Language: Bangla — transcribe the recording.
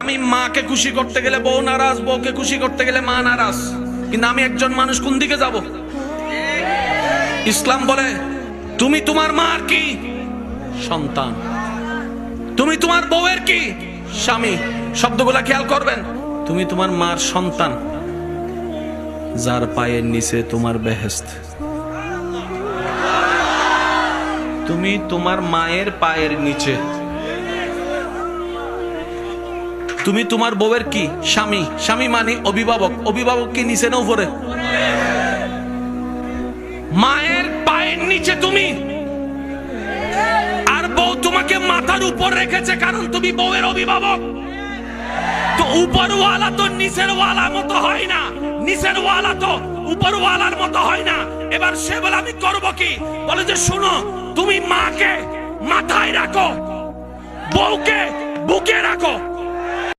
আমি মাকে খুশি করতে গেলে বউ নারাজ, বউকে খুশি করতে গেলে মা নারাজ। কিন্তু আমি একজন মানুষ, কোন দিকে যাব? ইসলাম বলে তুমি তোমার মার কি? সন্তান। তুমি তোমার বউয়ের কি? স্বামী। শব্দগুলা খেয়াল করবেন। তুমি তোমার মার সন্তান, যার পায়ের নিচে তোমার বেহেশত। তুমি তোমার মায়ের পায়ের নিচে। তুমি তোমার বউয়ের কি? স্বামী। স্বামী মানে অভিভাবক। অভিভাবক কি নিচে না উপরে? মায়ের পায়ের নিচে তুমি, আর বউ তোমাকে মাথার উপর রেখেছে, কারণ তুমি বউয়ের অভিভাবক। তো উপরওয়ালা তো নিচের ওয়ালার মতো হয় না, নিচের ওয়ালা তো উপরওয়ালার মতো হয় না। এবার সে বলে আমি করব কি? বলে যে শোনো, তুমি মাকে মাথায় রাখো, বউকে বুকে রাখো।